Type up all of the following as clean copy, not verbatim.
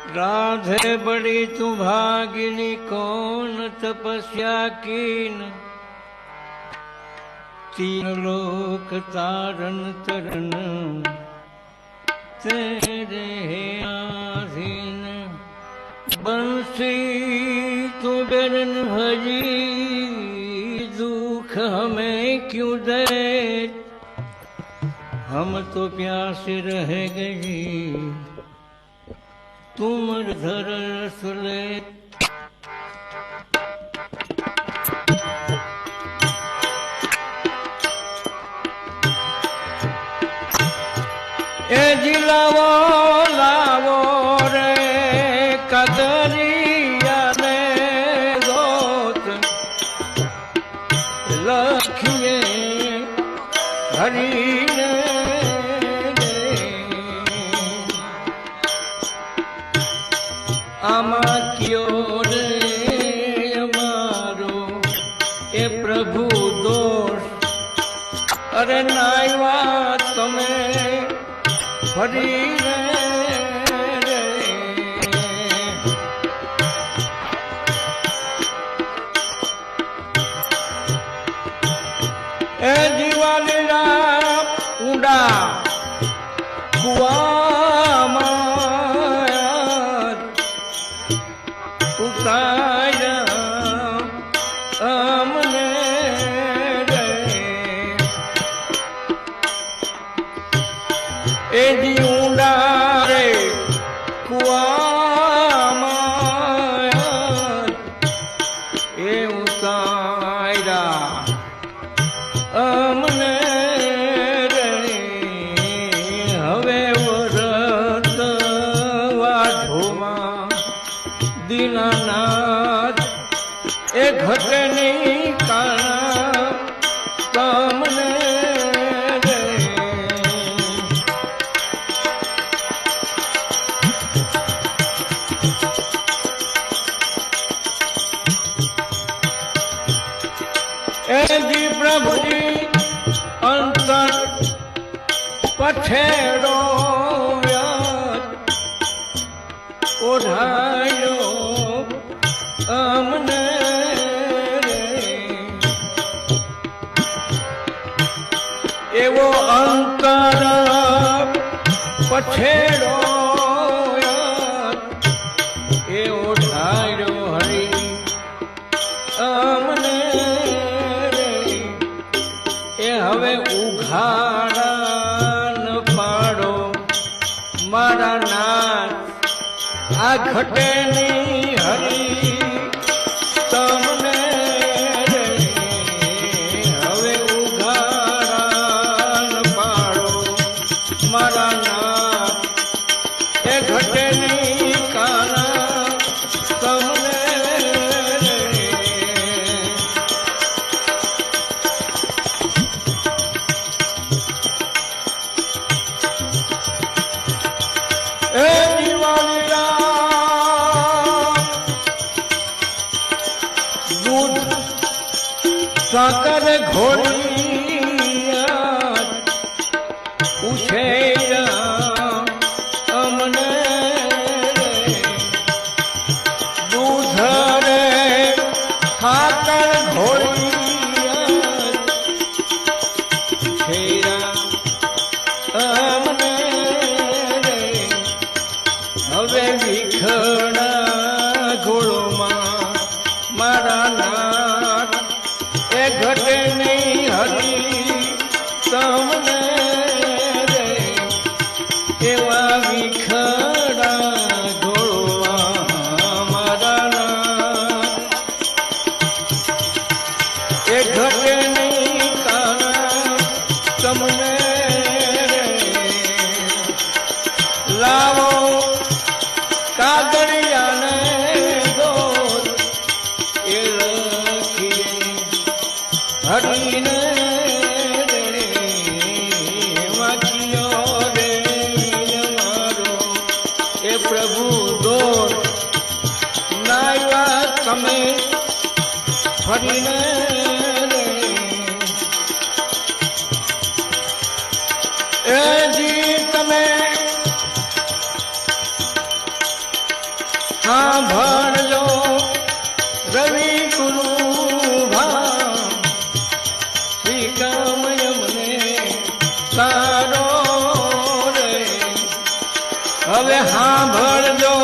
राधे बड़ी तू भागिनी कौन तपस्या कीन, तीन लोक तारन तरन तेरे आधीन। बंसी तू बेरन भजी, दुख हमें क्यों दे, हम तो प्यासे रह गई तुम धर रस ले। ए जी लावो लावो रे कदरिया ने दोत, लखिए हरी ने आमा क्यों रे मारो ए प्रभु दोष, अरे नायवा तमे फरी रे ए जीवालीला ऊंडा कुआ दीनानाथ ए घटनी काना सामने रे। ए जी प्रभु जी अंतर पछेड़ो ओढ़ायो अमने एवो अंतर पछेड़ो ए ओढ़ायो हरि अमने ए हवे उघाड़ा न पाड़ो मारा नाथ, आ घटे नहीं हरी तमने रे, हवे उघाड़ा न पाड़ो मारा नाथ, ए घटे नहीं काना तमने रे। ए दीवानीला साकर घोड़िया उछे अमने दूध रे खाकर घोड़िया छेरा अमने हवे विखड़ा घोड़ो मारा नाथ, ए घटे नहीं हरी तमने रे, एवा विखड़ा घोड़वा मारा नाथ, ए घटे नहीं काना तमने रे। लावो कागड़िया ने हरीने रे वाकियो रे मारो ए प्रभु दोष, नायवा तमे फरीने रे। ए जी तमे સાંભળજો રવિ ગુરુ શ્રી કામય મને તારો રે. હવે સાંભળજો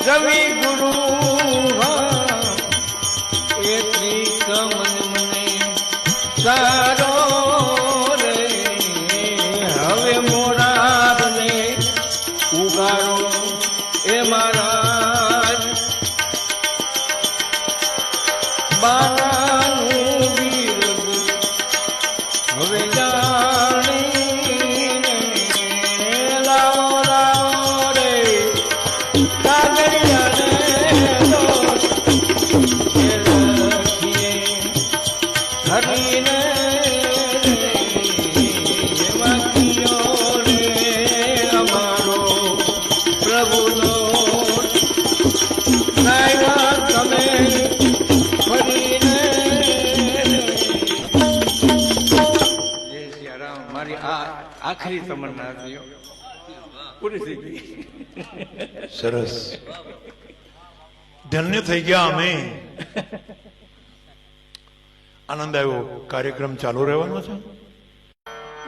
રવિ ગુરુ એ શ્રી કમન મને તારો રે. હવે મોરારને ઉગાડો એ મારા બાનાનું બિરદ હવે જાણીને લાવો લાવો રે કાગળિયાને લખીએ હરીને વાક્યો રે અમારો પ્રભુનો નાયવા તમે ફરીને. જય સિયારામ. મારી આ આખરી તમન્ના હતી, પૂરી થઈ ગઈ. સરસ, ધન્ય થઈ ગયા અમે. આનંદ આવ્યો. કાર્યક્રમ ચાલુ રહેવાનો છે.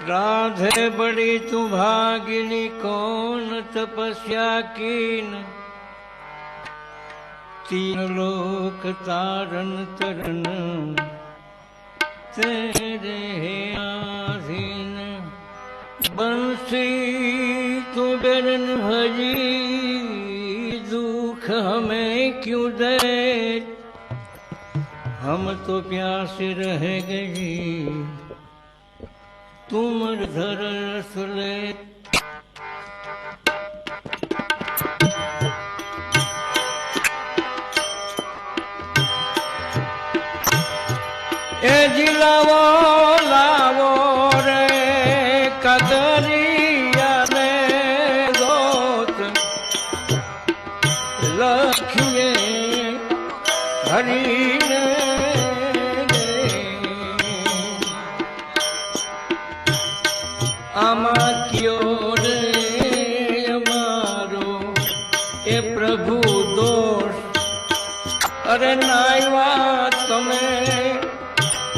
राधे बड़ी तू भागिनी कौन तपस्या कीन तीन लोक तारन तरन तेरे आधीन बंसी तू बेरन भजी दुख हमें क्यों दे हम तो प्यासे रह गई तुम धर रसले. ए जिलावो लावो रे कदरिया ने दोत लखिए हरी ने આમાં કયો રે અમારો એ પ્રભુ દોષ. અરે નાયવા તમે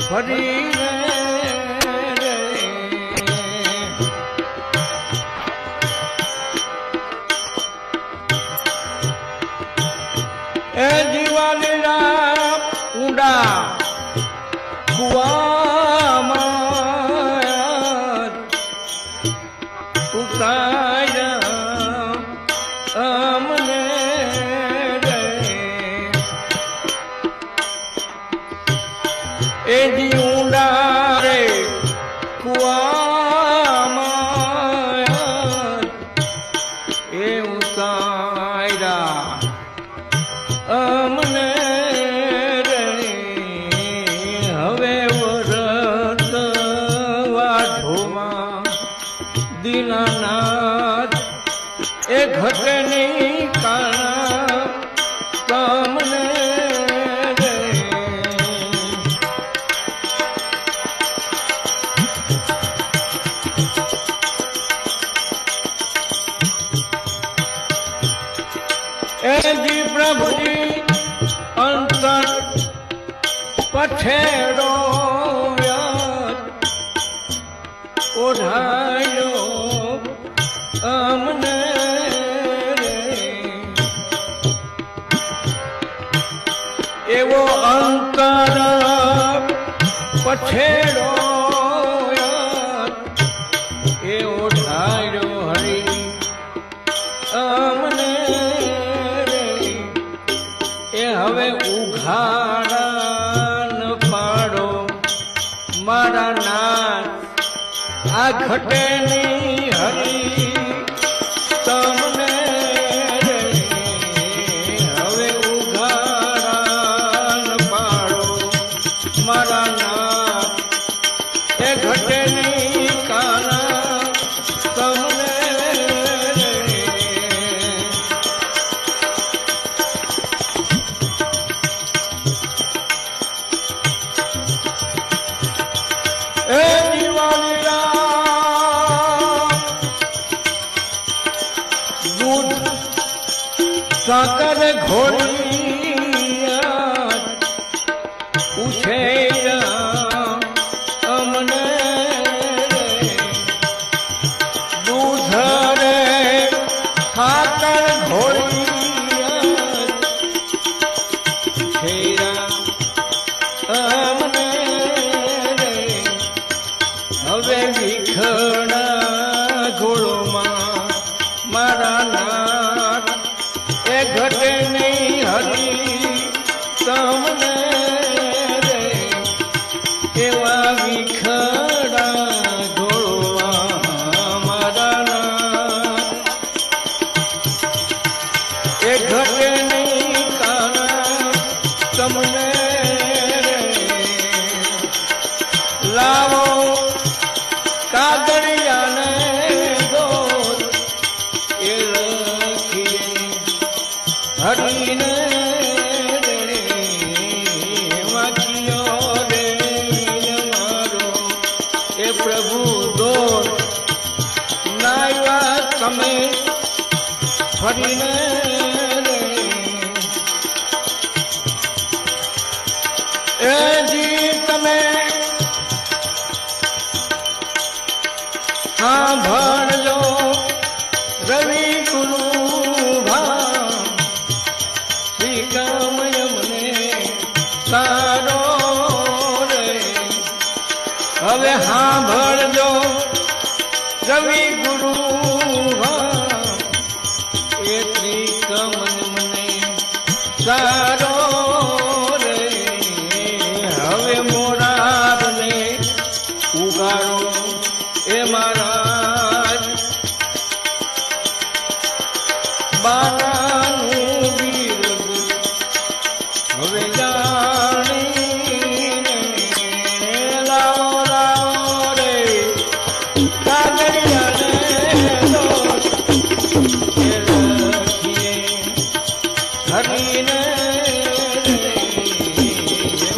ફરી રે. એ જીવાલીના ઊંડા કુવામાં ઉતાર્યા અમને રે. એ જી ઊંડા રે કુવામાં એ ઉતાર્યા અમને રે. હવે વરત વાઢોમાં દીનાનાથ એ ઘટની કાણા તમને રે. એ જી પ્રભુજી અંતર પછેડો ઓઢાયો અમને રે. એવો અંતર પછેડો એ ઓઢાયો હરી અમને રે. એ હવે ઉઘાડા ન પાડો મારા નાથ આ ઘટેની હરી તમને રે. હવે ઉઘાડા ન પાડો મારા નાથ એ ઘટેની કાના તમને રે. એ દિવાળી સાકર ઘોડિયા ઉછેરા અમને દૂધ રે સાકર ઘોડિયા ઉછેરા અમને હવે વિખણા ઘોડોમાં મારા નાથ એ ઘટે નહીં હરી તમને રે એવા વિખડા ઘોડવા મારા નાથ એ ઘટે નહીં કાના તમને રે લાવો કાગળિયાને ગોર એ લખીએ હરીને રે વાક્યો રે મારો એ પ્રભુ દોર નાયવા તમે ફરીને રે એ જી તમે સાંભળજો રવિ ગુરુ ભા શ્રી કામય મને તારો રે હવે સાંભળજો રવિ ગુરુ ભા એ શ્રી કામય મને તારો રે હવે મોરારને ઉગાડો એ મહારાજ બારાનું બિરદ હવે જાણીને લાવો લાવો રે કાગળિયાને દોર એ લખીએ હરીને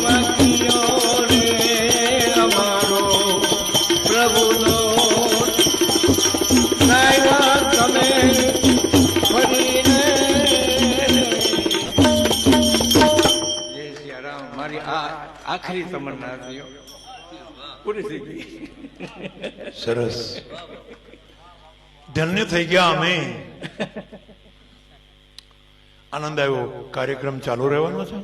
વાક્યો રે અમારો પ્રભુનો નાયવા તમે ફરીને જય સિયારામ. મારી આ આખરી તમન્ના હતી, પૂરી થઈ ગઈ. સરસ. ધન્ય થઈ ગયા અમે. આનંદ આવ્યો. કાર્યક્રમ ચાલુ રહેવાનો છે.